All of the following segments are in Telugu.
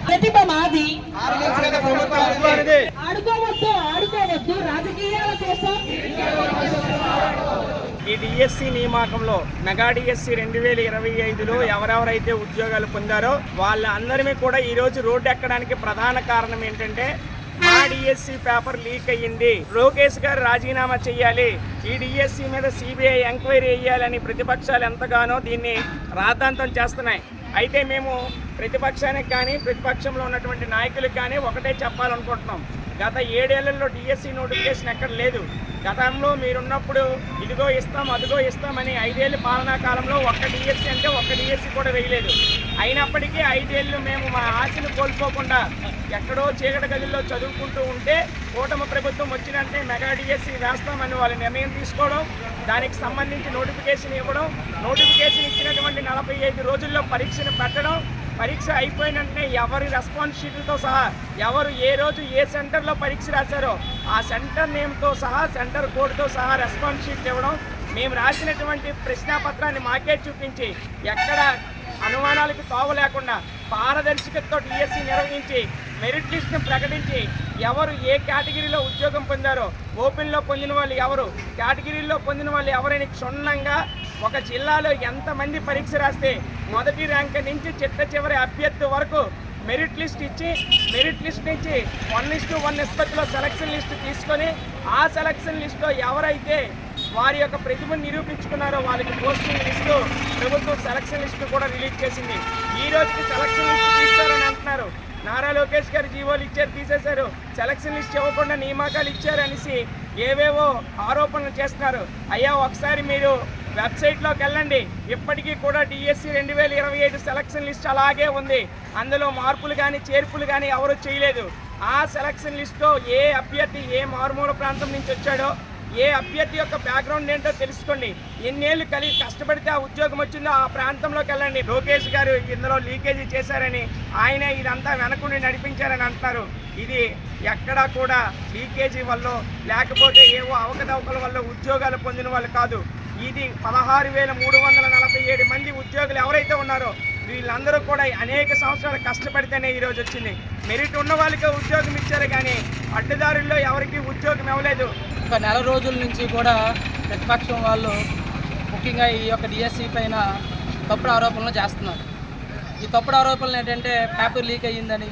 ప్రతిభ మాది, ఆడుకోవద్దు ఆడుకోవద్దు రాజకీయాల కోసం. ఈ డిఎస్సి నియామకంలో మెగా డిఎస్సి 2025లో ఎవరెవరైతే ఉద్యోగాలు పొందారో వాళ్ళందరినీ కూడా ఈరోజు రోడ్డు ఎక్కడానికి ప్రధాన కారణం ఏంటంటే మా డిఎస్సి పేపర్ లీక్ అయ్యింది, లోకేష్ గారు రాజీనామా చేయాలి, ఈ డిఎస్సి మీద సిబిఐ ఎంక్వైరీ వేయాలని ప్రతిపక్షాలు ఎంతగానో దీన్ని రాద్ధాంతం చేస్తున్నాయి. అయితే మేము ప్రతిపక్షానికి కానీ ప్రతిపక్షంలో ఉన్నటువంటి నాయకులకు కానీ ఒకటే చెప్పాలనుకుంటున్నాం. గత 7 ఏళ్లలో డిఎస్సి నోటిఫికేషన్ ఎక్కడ లేదు. గతంలో మీరున్నప్పుడు ఇదిగో ఇస్తాం అదిగో ఇస్తామని 5 ఏళ్ళ పాలనా కాలంలో ఒక్క డిఎస్సి అంటే ఒక్క డిఎస్సి కూడా వేయలేదు. అయినప్పటికీ 5 ఏళ్ళు మేము మా ఆశను కోల్పోకుండా ఎక్కడో చీకటి గదుల్లో చదువుకుంటూ ఉంటే కూటమి ప్రభుత్వం వచ్చినంటే మెగా డిఎస్సి వేస్తామని వాళ్ళు నిర్ణయం తీసుకోవడం, దానికి సంబంధించి నోటిఫికేషన్ ఇవ్వడం, నోటిఫికేషన్ ఇచ్చినటువంటి 45 రోజుల్లో పరీక్షను పెట్టడం, పరీక్ష అయిపోయినంటే ఎవరి రెస్పాన్స్ షీట్లతో సహా ఎవరు ఏ రోజు ఏ సెంటర్లో పరీక్ష రాశారో ఆ సెంటర్ నేమ్తో సహా సెంటర్ కోడ్తో సహా రెస్పాన్స్ షీట్లు ఇవ్వడం, మేము రాసినటువంటి ప్రశ్నాపత్రాన్ని మాకే చూపించి ఎక్కడ అనుమానాలకు తావు లేకుండా పారదర్శకతతో డిఎస్సి నిర్వహించి మెరిట్ లిస్ట్ని ప్రకటించి ఎవరు ఏ కేటగిరీలో ఉద్యోగం పొందారో, ఓపెన్లో పొందిన వాళ్ళు ఎవరు, కేటగిరీలో పొందిన వాళ్ళు ఎవరైనా క్షుణ్ణంగా ఒక జిల్లాలో ఎంతమంది పరీక్ష రాస్తే మొదటి ర్యాంక్ నుంచి చిట్ట చివరి అభ్యర్థి వరకు మెరిట్ లిస్ట్ ఇచ్చి, మెరిట్ లిస్ట్ నుంచి 1:1 నిష్పత్తిలో సెలక్షన్ లిస్ట్ తీసుకొని ఆ సెలక్షన్ లిస్టులో ఎవరైతే వారి యొక్క ప్రతిభను నిరూపించుకున్నారో వాళ్ళకి పోస్టింగ్ లిస్టు ప్రభుత్వం సెలక్షన్ లిస్టు కూడా రిలీజ్ చేసింది. ఈ రోజుకి సెలక్షన్ లిస్టు తీస్తారని అంటున్నారు. నారా లోకేష్ గారు జీవోలు ఇచ్చారు, తీసేశారు, సెలక్షన్ లిస్ట్ ఇవ్వకుండా నియామకాలు ఇచ్చారు అనేసి ఏవేవో ఆరోపణలు చేస్తున్నారు. అయ్యా ఒకసారి మీరు వెబ్సైట్లోకి వెళ్ళండి. ఇప్పటికీ కూడా డిఎస్సి 2025 సెలక్షన్ లిస్ట్ అలాగే ఉంది. అందులో మార్పులు కానీ చేర్పులు కానీ ఎవరు చేయలేదు. ఆ సెలక్షన్ లిస్టులో ఏ అభ్యర్థి ఏ మారుమూల ప్రాంతం నుంచి వచ్చాడో, ఏ అభ్యర్థి యొక్క బ్యాక్గ్రౌండ్ ఏంటో తెలుసుకోండి. ఎన్నేళ్ళు కష్టపడితే ఆ ఉద్యోగం వచ్చిందో ఆ ప్రాంతంలోకి వెళ్ళండి. లోకేష్ గారు ఇందులో లీకేజీ చేశారని, ఆయనే ఇదంతా వెనకుండి నడిపించారని అంటున్నారు. ఇది ఎక్కడా కూడా లీకేజీ వల్ల లేకపోతే ఏవో అవకతవకల వల్ల ఉద్యోగాలు పొందిన వాళ్ళు కాదు. ఇది 16,347 మంది ఉద్యోగులు ఎవరైతే ఉన్నారో వీళ్ళందరూ కూడా అనేక సంవత్సరాలు కష్టపడితేనే ఈరోజు వచ్చింది. మెరిట్ ఉన్న వాళ్ళకే ఉద్యోగం ఇచ్చారు కానీ అడ్డదారుల్లో ఎవరికి ఉద్యోగం ఇవ్వలేదు. ఒక నెల రోజుల నుంచి కూడా ప్రతిపక్షం వాళ్ళు ముఖ్యంగా ఈ యొక్క డిఎస్సి పైన తప్పుడు ఆరోపణలు చేస్తున్నారు. ఈ తప్పుడు ఆరోపణలు ఏంటంటే పేపర్ లీక్ అయ్యిందని,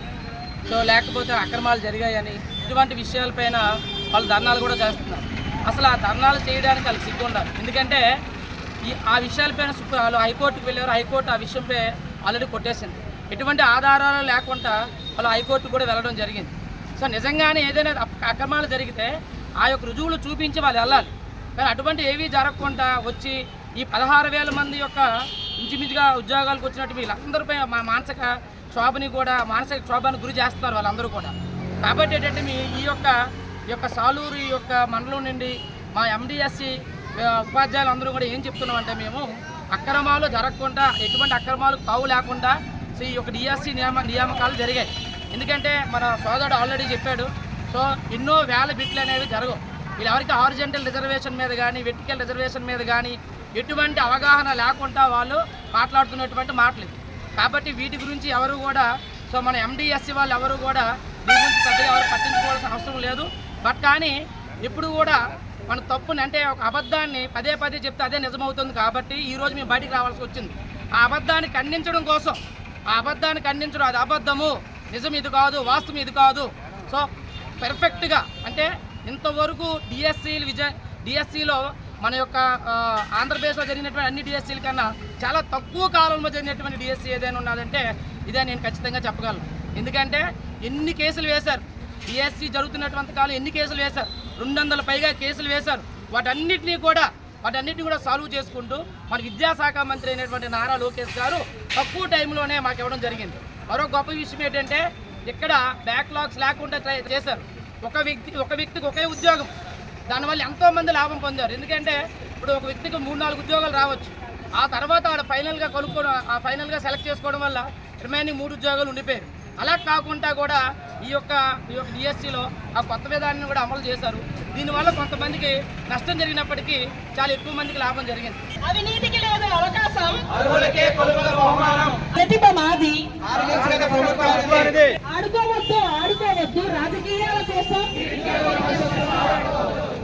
సో లేకపోతే అక్రమాలు జరిగాయని, ఇటువంటి విషయాలపైన వాళ్ళు ధర్నాలు కూడా చేస్తున్నారు. అసలు ఆ ధర్నాలు చేయడానికి వాళ్ళు సిగ్గు ఉండాలి. ఎందుకంటే ఆ విషయాలపైన వాళ్ళు హైకోర్టుకు వెళ్ళారు. హైకోర్టు ఆ విషయంపై ఆల్రెడీ కొట్టేసింది. ఎటువంటి ఆధారాలు లేకుండా వాళ్ళు హైకోర్టు కూడా వెళ్ళడం జరిగింది. సో నిజంగానే ఏదైనా అక్రమాలు జరిగితే ఆ యొక్క రుజువులు చూపించి వాళ్ళు వెళ్ళాలి. కానీ అటువంటి ఏవీ జరగకుండా వచ్చి ఈ 16,000 మంది యొక్క ఇంచుమించుగా ఉద్యోగాలకు వచ్చినట్టు వీళ్ళందరిపై మా మానసిక క్షోభానికి గురి చేస్తున్నారు వాళ్ళందరూ కూడా. కాబట్టి ఏంటంటే ఈ యొక్క సాలూరు ఈ యొక్క మండలం నుండి మా ఎండిఎస్సి ఉపాధ్యాయులు అందరూ కూడా ఏం చెప్తున్నామంటే మేము అక్రమాలు జరగకుండా, ఎటువంటి అక్రమాలు తావు లేకుండా ఈ యొక్క డిఎస్సి నియామకాలు జరిగాయి. ఎందుకంటే మన సోదరుడు ఆల్రెడీ చెప్పాడు. సో ఎన్నో వేల బిట్లు అనేవి జరగవు. వీళ్ళెవరికి హారిజంటల్ రిజర్వేషన్ మీద కానీ వెర్టికల్ రిజర్వేషన్ మీద కానీ ఎటువంటి అవగాహన లేకుండా వాళ్ళు మాట్లాడుతున్నటువంటి మాటలు. కాబట్టి వీటి గురించి ఎవరు కూడా, సో మన ఎండిఎస్సి వాళ్ళు ఎవరు కూడా దీని గురించి పెద్దగా ఎవరు పట్టించుకోవాల్సిన అవసరం లేదు. బట్ కానీ ఇప్పుడు కూడా మన తప్పుని, అంటే ఒక అబద్ధాన్ని పదే చెప్తే అదే నిజమవుతుంది. కాబట్టి ఈరోజు మేము బయటికి రావాల్సి వచ్చింది. ఆ అబద్ధాన్ని ఖండించడం కోసం, అది అబద్ధము, నిజం ఇది కాదు, వాస్తవం ఇది కాదు. సో పర్ఫెక్ట్గా అంటే ఇంతవరకు డిఎస్సిలో మన యొక్క ఆంధ్రప్రదేశ్లో జరిగినటువంటి అన్ని డిఎస్సీల కన్నా చాలా తక్కువ కాలంలో జరిగినటువంటి డిఎస్సీ ఏదైనా ఉన్నదంటే ఇదే నేను ఖచ్చితంగా చెప్పగలను. ఎందుకంటే ఎన్ని కేసులు వేశారు, డిఎస్సీ జరుగుతున్నటువంటి కాలం ఎన్ని కేసులు వేశారు, 200 పైగా కేసులు వేశారు. వాటన్నిటినీ కూడా సాల్వ్ చేసుకుంటూ మన విద్యాశాఖ మంత్రి అయినటువంటి నారా లోకేష్ గారు తక్కువ టైంలోనే మాకు ఇవ్వడం జరిగింది. మరో గొప్ప విషయం ఏంటంటే ఇక్కడ బ్యాక్లాగ్స్ లేకుండా చేశారు. ఒక వ్యక్తికి ఒకే ఉద్యోగం, దానివల్ల ఎంతోమంది లాభం పొందారు. ఎందుకంటే ఇప్పుడు ఒక వ్యక్తికి 3-4 ఉద్యోగాలు రావచ్చు. ఆ తర్వాత వాడు ఫైనల్గా సెలెక్ట్ చేసుకోవడం వల్ల రిమైనింగ్ 3 ఉద్యోగాలు ఉండిపోయారు. అలా కాకుండా కూడా ఈ యొక్క డిఎస్సిలో ఆ కొత్త విధానాన్ని కూడా అమలు చేశారు. దీనివల్ల కొంతమందికి నష్టం జరిగినప్పటికీ చాలా ఎక్కువ మందికి లాభం జరిగింది. అవినీతికి లేదు అవకాశం, ప్రతిభ మాది, ఉన్నది. ఆడుకోవద్దు రాజకీయాల కోసం